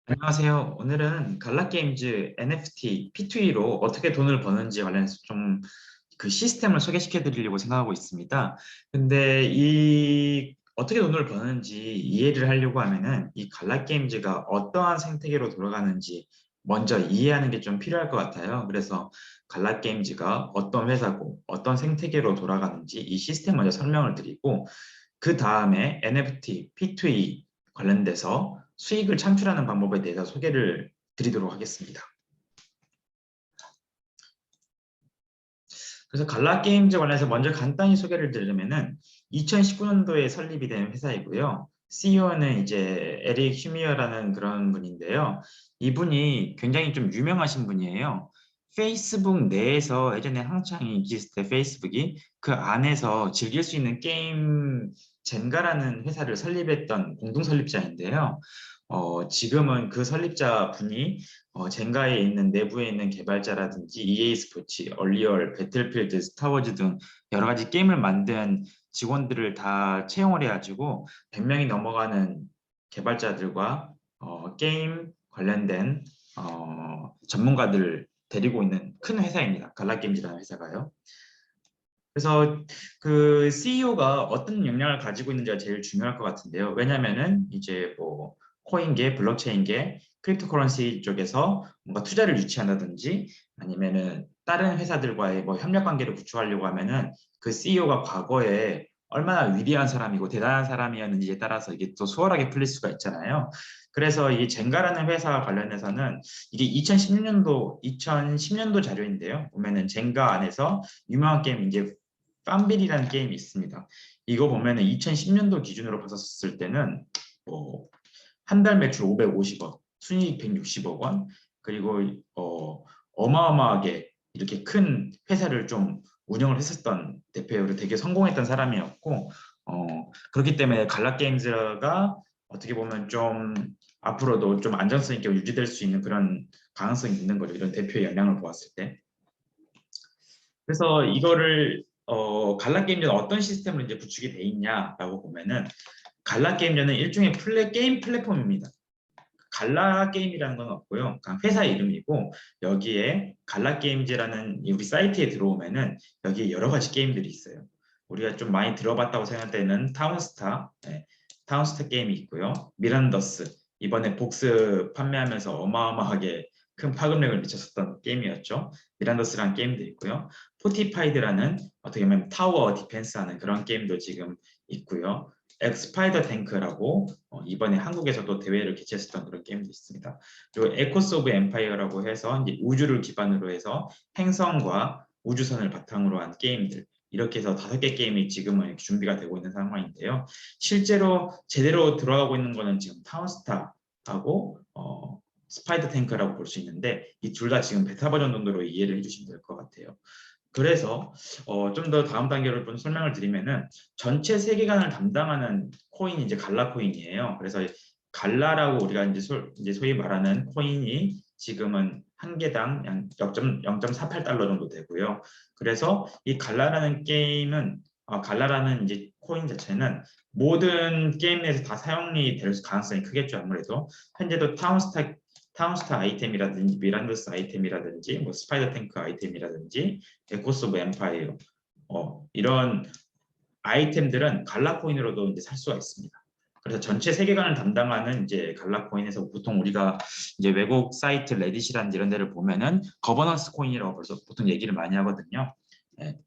안녕하세요. 오늘은 갈라게임즈 NFT P2E로 어떻게 돈을 버는지 관련해서 좀 그 시스템을 소개시켜 드리려고 생각하고 있습니다. 근데 이 어떻게 돈을 버는지 이해를 하려고 하면은 이 갈라게임즈가 어떠한 생태계로 돌아가는지 먼저 이해하는 게 좀 필요할 것 같아요. 그래서 갈라게임즈가 어떤 회사고 어떤 생태계로 돌아가는지 이 시스템 먼저 설명을 드리고 그 다음에 NFT, P2E 관련돼서 수익을 창출하는 방법에 대해서 소개를 드리도록 하겠습니다. 그래서 갈라게임즈 관련해서 먼저 간단히 소개를 드리면은 2019년도에 설립이 된 회사이고요. CEO는 이제 에릭 슈미어라는 그런 분인데요. 이분이 굉장히 좀 유명하신 분이에요. 페이스북 내에서 예전에 한창 인기 있을 때 페이스북이 그 안에서 즐길 수 있는 게임 젠가라는 회사를 설립했던 공동 설립자인데요. 지금은 그 설립자 분이 젠가에 있는 내부에 있는 개발자라든지 EA 스포츠, 얼리얼, 배틀필드, 스타워즈 등 여러 가지 게임을 만든 직원들을 다 채용을 해가지고 100명이 넘어가는 개발자들과 게임 관련된 전문가들을 데리고 있는 큰 회사입니다. 갈라게임즈라는 회사가요. 그래서 그 CEO가 어떤 역량을 가지고 있는지가 제일 중요할 것 같은데요. 왜냐면은 이제 뭐 코인계, 블록체인계, 크립토커런시 쪽에서 뭔가 투자를 유치한다든지 아니면은 다른 회사들과의 뭐 협력 관계를 구축하려고 하면은 그 CEO가 과거에 얼마나 위대한 사람이고 대단한 사람이었는지에 따라서 이게 또 수월하게 풀릴 수가 있잖아요. 그래서 이 젠가라는 회사 관련해서는 이게 2010년도 자료인데요. 보면은 젠가 안에서 유명한 게임 이제 팜빌이라는 게임이 있습니다. 이거 보면은 2010년도 기준으로 봤었을 때는 한 달 매출 550억, 순이익 160억 원, 그리고 어마어마하게 이렇게 큰 회사를 좀 운영을 했었던 대표로 되게 성공했던 사람이었고, 그렇기 때문에 갈라게임즈가 어떻게 보면 좀 앞으로도 좀 안정성 있게 유지될 수 있는 그런 가능성이 있는 거죠. 이런 대표의 역량을 보았을 때. 그래서 이거를 갈라게임즈는 어떤 시스템으로 이제 구축이 돼 있냐라고 보면은 갈라게임즈는 일종의 게임 플랫폼입니다. 갈라게임이라는 건 없고요. 그냥 회사 이름이고 여기에 갈라게임즈라는 우리 사이트에 들어오면은 여기에 여러 가지 게임들이 있어요. 우리가 좀 많이 들어봤다고 생각되는 타운스타, 네, 타운스타 게임이 있고요. 미란더스, 이번에 복스 판매하면서 어마어마하게 큰 파급력을 미쳤었던 게임이었죠. 미란더스라는 게임도 있고요. 포티파이드라는 어떻게 보면 타워 디펜스하는 그런 게임도 지금 있고요. 엑스파이더 탱크라고 이번에 한국에서도 대회를 개최했었던 그런 게임도 있습니다. 그리고 에코스 오브 엠파이어라고 해서 이제 우주를 기반으로 해서 행성과 우주선을 바탕으로 한 게임들, 이렇게 해서 5개 게임이 지금은 준비가 되고 있는 상황인데요. 실제로 제대로 들어가고 있는 거는 지금 타운스타하고 스파이더 탱크라고 볼 수 있는데 이 둘 다 지금 베타 버전 정도로 이해를 해주시면 될 것 같아요. 그래서 좀 더 다음 단계로 좀 설명을 드리면은 전체 세계관을 담당하는 코인이 이제 갈라 코인이에요. 그래서 갈라라고 우리가 이제 소위 말하는 코인이 지금은 한 개당 0.48달러 정도 되고요. 그래서 이 갈라라는 게임은 갈라라는 이제 코인 자체는 모든 게임 내에서 다 사용이 될 가능성이 크겠죠. 아무래도 현재도 타운스타 아이템이라든지 미란더스 아이템이라든지 뭐 스파이더 탱크 아이템이라든지 에코스 오브 엠파이어 이런 아이템들은 갈라코인으로도 이제 살 수가 있습니다. 그래서 전체 세계관을 담당하는 이제 갈라코인에서 보통 우리가 이제 외국 사이트 레딧이라는 이런 데를 보면은 거버넌스 코인이라고 벌써 보통 얘기를 많이 하거든요. 네.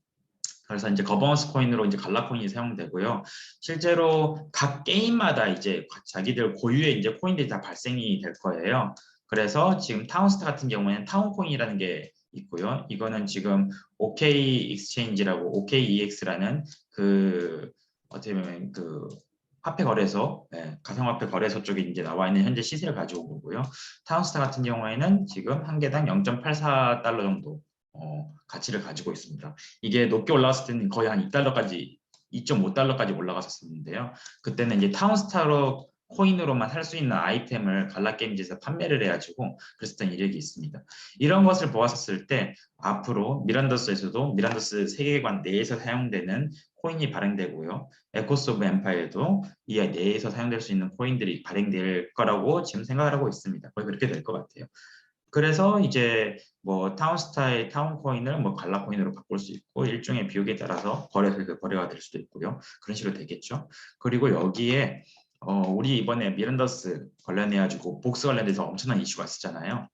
그래서 이제 거버넌스 코인으로 이제 갈라코인이 사용되고요. 실제로 각 게임마다 이제 자기들 고유의 이제 코인들이 다 발생이 될 거예요. 그래서 지금 타운스타 같은 경우에는 타운코인이라는 게 있고요. 이거는 지금 OK 익스체인지라고 OKEX라는 그 어떻게 보면 그 화폐 거래소, 가상화폐 거래소 쪽에 이제 나와 있는 현재 시세를 가지고 온 거고요. 타운스타 같은 경우에는 지금 한 개당 0.84달러 정도 가치를 가지고 있습니다. 이게 높게 올라갔을 때는 거의 한 2달러까지 2.5달러까지 올라갔었는데요. 그때는 이제 타운스타로 코인으로만 살 수 있는 아이템을 갈라게임즈에서 판매를 해가지고 그랬었던 이력이 있습니다. 이런 것을 보았었을 때 앞으로 미란더스에서도 미란더스 세계관 내에서 사용되는 코인이 발행되고요. 에코스 오브 엠파이어도 이 내에서 사용될 수 있는 코인들이 발행될 거라고 지금 생각을 하고 있습니다. 거의 그렇게 될 것 같아요. 그래서 이제 뭐 타운스타의 타운코인을 뭐 갈라코인으로 바꿀 수 있고 일종의 비용에 따라서 거래가 될 수도 있고요. 그런 식으로 되겠죠. 그리고 여기에 우리 이번에 미란더스 관련해 가지고 복스 관련돼서 엄청난 이슈가 있었잖아요.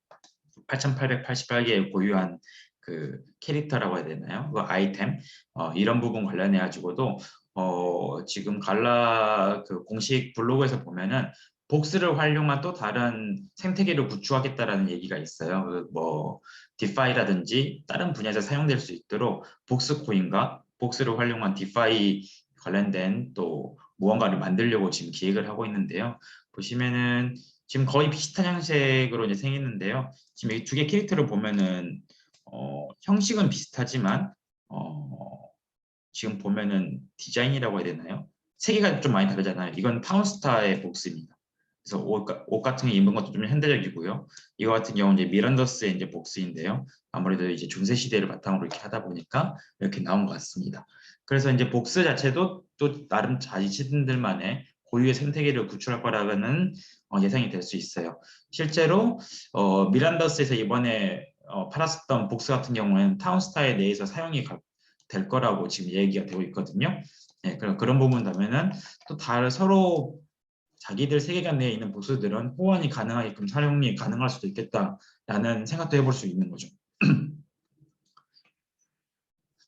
8,888개의 고유한 그 캐릭터라고 해야 되나요? 그 아이템 이런 부분 관련해 가지고도 지금 갈라 그 공식 블로그에서 보면은 복스를 활용한 또 다른 생태계를 구축하겠다라는 얘기가 있어요. 그뭐 디파이라든지 다른 분야에서 사용될 수 있도록 복스 코인과 복스를 활용한 디파이 관련된 또 무언가를 만들려고 지금 기획을 하고 있는데요. 보시면은 지금 거의 비슷한 형식으로 이제 생겼는데요. 지금 이 두 개 캐릭터를 보면은 형식은 비슷하지만 지금 보면은 디자인이라고 해야 되나요? 세 개가 좀 많이 다르잖아요. 이건 타운스타의 복스입니다. 그래서 옷 같은 게 입은 것도 좀 현대적이고요. 이거 같은 경우는 이제 미란더스의 이제 복스인데요. 아무래도 이제 중세 시대를 바탕으로 이렇게 하다 보니까 이렇게 나온 것 같습니다. 그래서 이제 복스 자체도 또 나름 자신들만의 고유의 생태계를 구축할 거라는 예상이 될 수 있어요. 실제로 미란더스에서 이번에 팔았었던 복스 같은 경우에는 타운스타에 내에서 사용이 될 거라고 지금 얘기가 되고 있거든요. 네, 그런 부분 보면은 또 다른 서로 자기들 세계관 내에 있는 복수들은 호환이 가능하게끔 사용이 가능할 수도 있겠다라는 생각도 해볼 수 있는 거죠.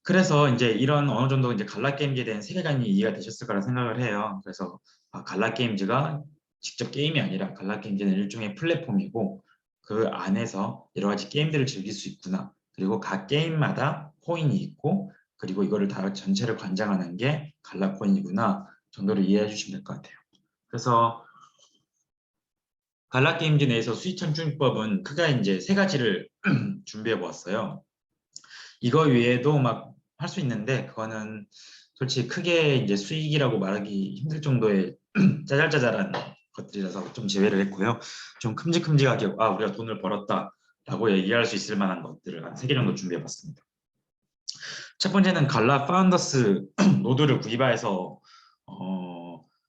그래서 이제 이런 어느 정도 이제 갈라게임즈에 대한 세계관이 이해가 되셨을 거라 생각을 해요. 그래서 갈라게임즈가 직접 게임이 아니라 갈라게임즈는 일종의 플랫폼이고 그 안에서 여러 가지 게임들을 즐길 수 있구나. 그리고 각 게임마다 코인이 있고 그리고 이거를 다 전체를 관장하는 게 갈라코인이구나 정도로 이해해 주시면 될 것 같아요. 그래서 갈라게임즈 내에서 수익 창출법은 크게 이제 세 가지를 준비해 보았어요. 이거 외에도 막 할 수 있는데 그거는 솔직히 크게 이제 수익이라고 말하기 힘들 정도의 짜잘짜잘한 것들이라서 좀 제외를 했고요. 좀 큼직큼직하게 우리가 돈을 벌었다라고 얘기할 수 있을 만한 것들을 한 세 개 정도 준비해 봤습니다. 첫 번째는 갈라 파운더스 노드를 구입해서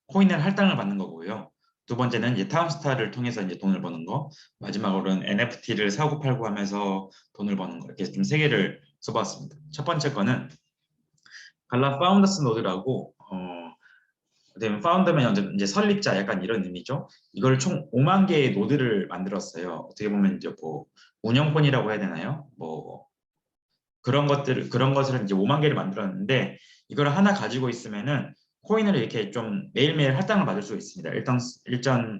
코인을 할당을 받는 거고요. 두 번째는 이제 타운스타를 통해서 이제 돈을 버는 거, 마지막으로는 NFT를 사고 팔고 하면서 돈을 버는 거 이렇게 좀 세 개를 써봤습니다. 첫 번째 거는 갈라 파운더스 노드라고 그다음에 파운더면 이제 설립자 약간 이런 의미죠. 이걸 총 5만 개의 노드를 만들었어요. 어떻게 보면 이제 뭐 운영권이라고 해야 되나요? 뭐 그런 것을 이제 5만 개를 만들었는데 이걸 하나 가지고 있으면은 코인을 이렇게 좀 매일매일 할당을 받을 수 있습니다.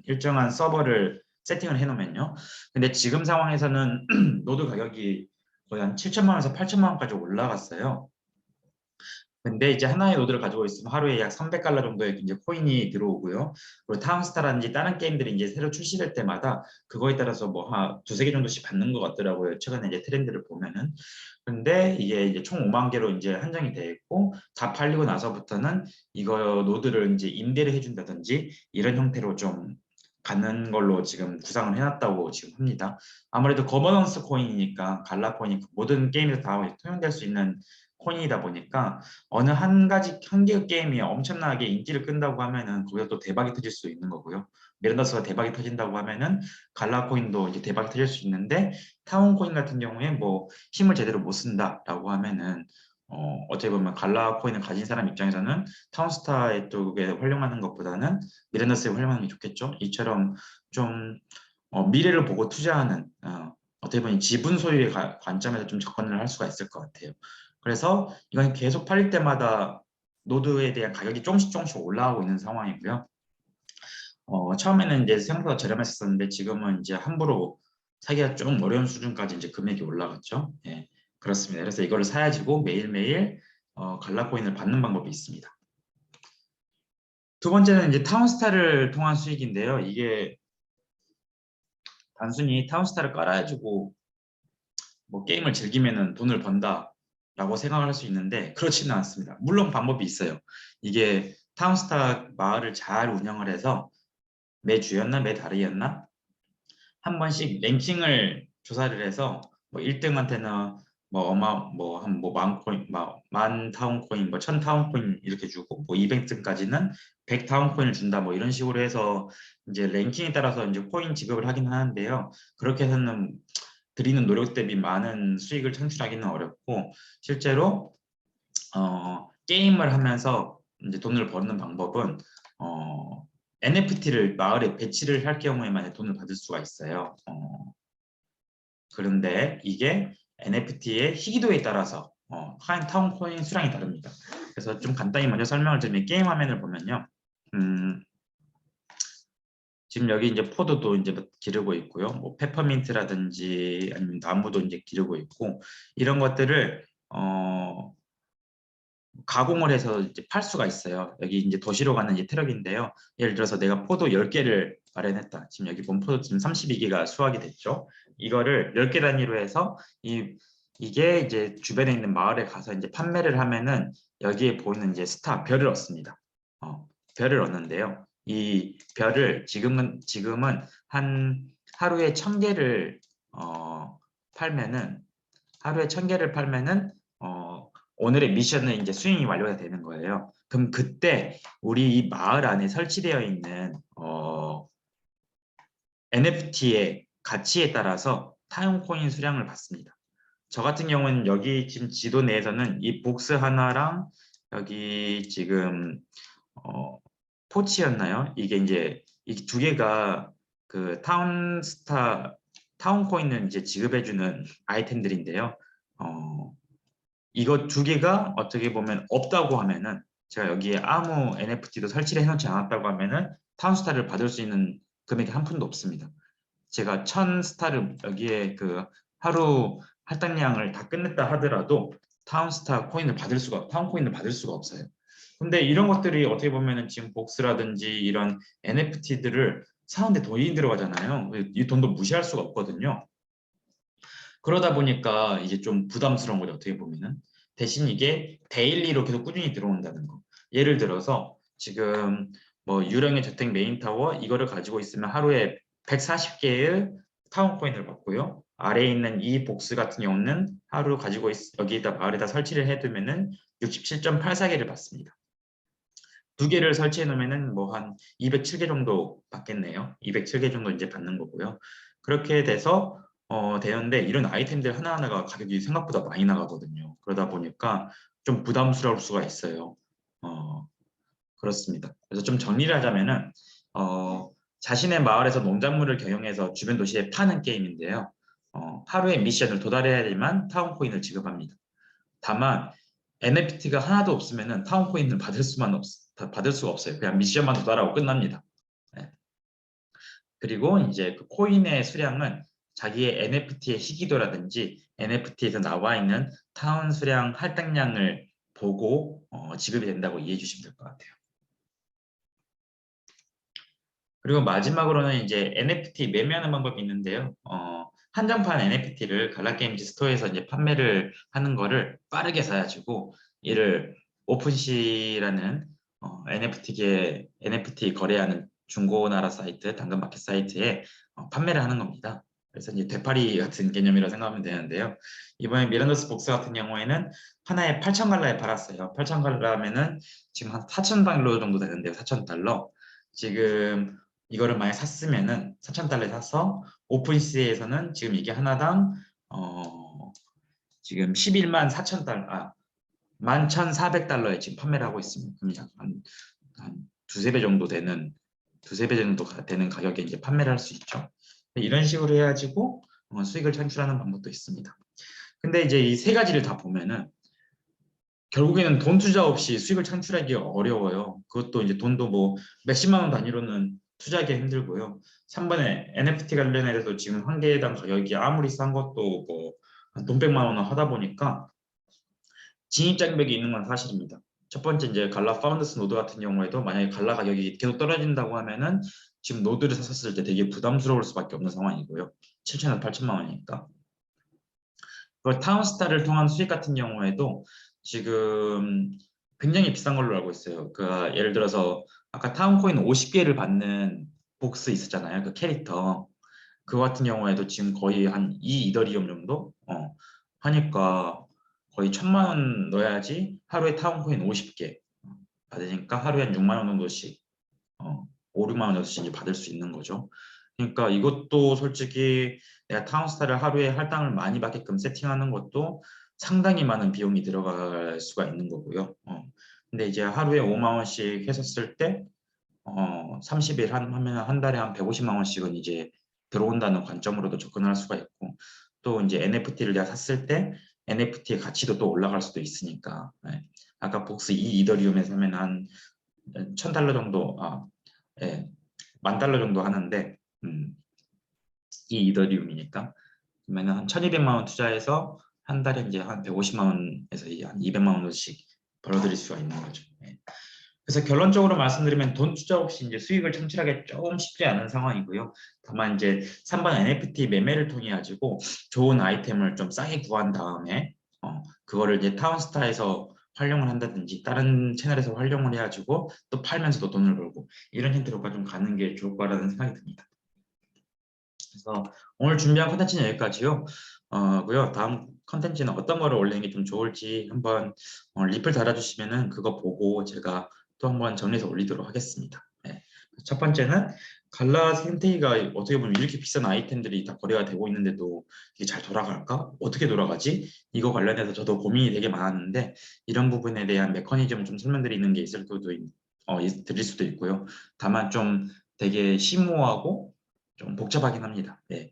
일정한 서버를 세팅을 해놓으면요. 근데 지금 상황에서는 노드 가격이 거의 한 7천만 원에서 8천만 원까지 올라갔어요. 근데 이제 하나의 노드를 가지고 있으면 하루에 약 300달러 정도의 이제 코인이 들어오고요. 그리고 타운스타라든지 다른 게임들이 이제 새로 출시될 때마다 그거에 따라서 뭐 한 두세 개 정도씩 받는 것 같더라고요. 최근에 이제 트렌드를 보면은. 근데 이게 이제 총 5만 개로 이제 한정이 돼 있고 다 팔리고 나서부터는 이거 노드를 이제 임대를 해준다든지 이런 형태로 좀 가는 걸로 지금 구상을 해놨다고 지금 합니다. 아무래도 거버넌스 코인이니까 갈라 코인이 모든 게임에서 다 통용될 수 있는 코인이다 보니까 어느 한 개의 게임이 엄청나게 인기를 끈다고 하면은 거기서 또 대박이 터질 수 있는 거고요. 미란더스가 대박이 터진다고 하면은 갈라코인도 이제 대박이 터질 수 있는데 타운코인 같은 경우에 뭐 힘을 제대로 못 쓴다라고 하면은 어떻게 보면 갈라코인을 가진 사람 입장에서는 타운스타 쪽에 활용하는 것보다는 미란더스에 활용하는 게 좋겠죠. 이처럼 좀 미래를 보고 투자하는 어떻게 보면 지분 소유의 관점에서 좀 접근을 할 수가 있을 것 같아요. 그래서 이건 계속 팔릴 때마다 노드에 대한 가격이 조금씩 올라가고 있는 상황이고요. 처음에는 이제 생각보다 저렴했었는데 지금은 이제 함부로 사기가 좀 어려운 수준까지 이제 금액이 올라갔죠. 예, 그렇습니다. 그래서 이거를 사야지고 매일매일 갈라코인을 받는 방법이 있습니다. 두 번째는 이제 타운스타를 통한 수익인데요. 이게 단순히 타운스타를 깔아가지고 뭐 게임을 즐기면은 돈을 번다라고 생각을 할 수 있는데 그렇지는 않습니다. 물론 방법이 있어요. 이게 타운스타 마을을 잘 운영을 해서 매주였나 매달이었나 한 번씩 랭킹을 조사를 해서 뭐 1등한테는 뭐 어마 뭐한뭐만 코인 만 타운 코인 뭐 1000타운 코인 이렇게 주고 뭐 200등까지는 100타운 코인을 준다 뭐 이런 식으로 해서 이제 랭킹에 따라서 이제 코인 지급을 하긴 하는데요. 그렇게 해서는 드리는 노력 대비 많은 수익을 창출하기는 어렵고 실제로 게임을 하면서 이제 돈을 버는 방법은 NFT를 마을에 배치를 할 경우에만 돈을 받을 수가 있어요. 그런데 이게 NFT의 희귀도에 따라서 타운 코인 수량이 다릅니다. 그래서 좀 간단히 먼저 설명을 드리면 게임 화면을 보면요. 지금 여기 이제 포도도 이제 기르고 있고요. 뭐 페퍼민트라든지 아니면 나무도 이제 기르고 있고 이런 것들을 가공을 해서 이제 팔 수가 있어요. 여기 이제 도시로 가는 이제 트럭인데요. 예를 들어서 내가 포도 10개를 마련했다. 지금 여기 보면 포도 지금 32개가 수확이 됐죠. 이거를 10개 단위로 해서 이게 이제 주변에 있는 마을에 가서 이제 판매를 하면은 여기에 보이는 이제 스타 별을 얻습니다. 별을 얻는데요. 이 별을 지금은 한 하루에 1000개를 팔면은 하루에 1000개를 팔면은 오늘의 미션은 이제 수행이 완료가 되는 거예요. 그럼 그때 우리 이 마을 안에 설치되어 있는 NFT의 가치에 따라서 타용 코인 수량을 받습니다. 저 같은 경우는 여기 지금 지도 내에서는 이 복스 하나랑 여기 지금 포치였나요? 이게 이제 이 두 개가 그 타운 코인을 이제 지급해주는 아이템들인데요. 이거 두 개가 어떻게 보면 없다고 하면은 제가 여기에 아무 NFT도 설치를 해놓지 않았다고 하면은 타운스타를 받을 수 있는 금액이 한 푼도 없습니다. 제가 1000스타를 여기에 그 하루 할당량을 다 끝냈다 하더라도 타운 코인을 받을 수가 없어요. 근데 이런 것들이 어떻게 보면은 지금 복스라든지 이런 NFT들을 사는데 돈이 들어가잖아요. 이 돈도 무시할 수가 없거든요. 그러다 보니까 이게 좀 부담스러운 거죠. 어떻게 보면은. 대신 이게 데일리로 계속 꾸준히 들어온다는 거. 예를 들어서 지금 뭐 유령의 저택 메인타워 이거를 가지고 있으면 하루에 140개의 타운코인을 받고요. 아래에 있는 이 복스 같은 경우는 하루 가지고 여기다 마을에다 설치를 해두면은 67.84개를 받습니다. 두 개를 설치해 놓으면은 뭐 한 207개 정도 받겠네요. 207개 정도 이제 받는 거고요. 그렇게 돼서 되는데 이런 아이템들 하나하나가 가격이 생각보다 많이 나가거든요. 그러다 보니까 좀 부담스러울 수가 있어요. 그렇습니다. 그래서 좀 정리를 하자면은 자신의 마을에서 농작물을 경영해서 주변 도시에 파는 게임인데요. 하루의 미션을 도달해야지만 타운코인을 지급합니다. 다만 NFT가 하나도 없으면은 타운코인을 받을 수가 없어요. 그냥 미션만 도달하고 끝납니다. 네. 그리고 이제 그 코인의 수량은 자기의 NFT의 희귀도라든지 NFT에서 나와 있는 타운 수량 할당량을 보고 지급이 된다고 이해해 주시면 될 것 같아요. 그리고 마지막으로는 이제 NFT 매매하는 방법이 있는데요. 한정판 NFT를 갈라게임즈 스토어에서 이제 판매를 하는 거를 빠르게 사가지고 이를 오픈시라는 NFT 거래하는 중고나라 사이트, 당근마켓 사이트에 판매를 하는 겁니다. 그래서 이제 되팔이 같은 개념이라고 생각하면 되는데요. 이번에 미란더스 복스 같은 경우에는 하나에 8,000갈러에 팔았어요. 8,000갈러면은 지금 한 4,000달러 정도 되는데요. 4,000달러. 지금 이거를 만약 샀으면은 4,000달러에 사서 오픈시에서는 지금 이게 하나당 지금 11만 4,000달러, 11,400달러에 지금 판매를 하고 있습니다. 그럼 한 두세 배 정도 되는 가격에 이제 판매를 할 수 있죠. 이런 식으로 해가지고 수익을 창출하는 방법도 있습니다. 근데 이제 이 세 가지를 다 보면은 결국에는 돈 투자 없이 수익을 창출하기 어려워요. 그것도 이제 돈도 뭐 몇십만 원 단위로는 투자하기 힘들고요. 3번에 NFT 관련해서 지금 한 개당 가격이 아무리 싼 것도 뭐돈 100만 원 하다 보니까 진입 장벽이 있는 건 사실입니다. 첫 번째 이제 갈라 파운더스 노드 같은 경우에도 만약에 갈라 가격이 계속 떨어진다고 하면은 지금 노드를 샀을 때 되게 부담스러울 수밖에 없는 상황이고요. 7천에서 8천만 원이니까. 그리고 타운스타를 통한 수익 같은 경우에도 지금 굉장히 비싼 걸로 알고 있어요. 예를 들어서 아까 타운코인 50개를 받는 복스 있었잖아요. 그 캐릭터. 그거 같은 경우에도 지금 거의 한 2 이더리움 정도 하니까 거의 1,000만 원 넣어야지 하루에 타운코인 50개 받으니까 하루에 한 6만 원 정도씩 5, 6만 원 정도씩 이제 받을 수 있는 거죠. 그러니까 이것도 솔직히 내가 타운스타를 하루에 할당을 많이 받게끔 세팅하는 것도 상당히 많은 비용이 들어갈 수가 있는 거고요. 근데 이제 하루에 5만 원씩 했었을 때 30일 하면 한 달에 한 150만 원씩은 이제 들어온다는 관점으로도 접근할 수가 있고 또 이제 NFT를 내가 샀을 때 NFT의 가치도 또 올라갈 수도 있으니까 아까 복스 2 이더리움에 사면 한 1,000달러 정도 예, 10,000달러 정도 하는데 이 이더리움이니까 그러면 한 1,200만 원 투자해서 한 달에 이제 한 150만 원에서 이제 한 200만 원씩 벌어들일 수가 있는 거죠. 그래서 결론적으로 말씀드리면 돈 투자 없이 이제 수익을 창출하기 조금 쉽지 않은 상황이고요. 다만 이제 3번 NFT 매매를 통해 가지고 좋은 아이템을 좀 싸게 구한 다음에 그거를 이제 타운스타에서 활용을 한다든지 다른 채널에서 활용을 해가지고 또 팔면서도 돈을 벌고 이런 형태로가 좀 가는 게 좋을 거라는 생각이 듭니다. 그래서 오늘 준비한 컨텐츠는 여기까지요. 고요. 다음 컨텐츠는 어떤 거를 올리는 게 좀 좋을지 한번 리플 달아주시면은 그거 보고 제가 또 한번 정리해서 올리도록 하겠습니다. 네. 첫 번째는 갈라 생태계가 어떻게 보면 이렇게 비싼 아이템들이 다 거래가 되고 있는데도 이게 잘 돌아갈까? 어떻게 돌아가지? 이거 관련해서 저도 고민이 되게 많았는데 이런 부분에 대한 메커니즘 좀 설명드리는 게 있을 수도 드릴 수도 있고요. 다만 좀 되게 심오하고 좀 복잡하긴 합니다. 네.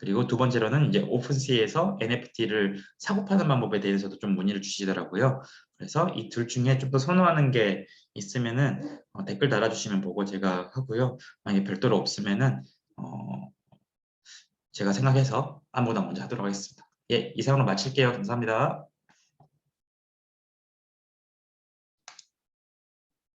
그리고 두 번째로는 이제 오픈시에서 NFT를 사고 파는 방법에 대해서도 좀 문의를 주시더라고요. 그래서 이 둘 중에 좀 더 선호하는 게 있으면은 댓글 달아주시면 보고 제가 하고요. 만약에 별도로 없으면은 제가 생각해서 아무거나 먼저 하도록 하겠습니다. 예, 이상으로 마칠게요. 감사합니다.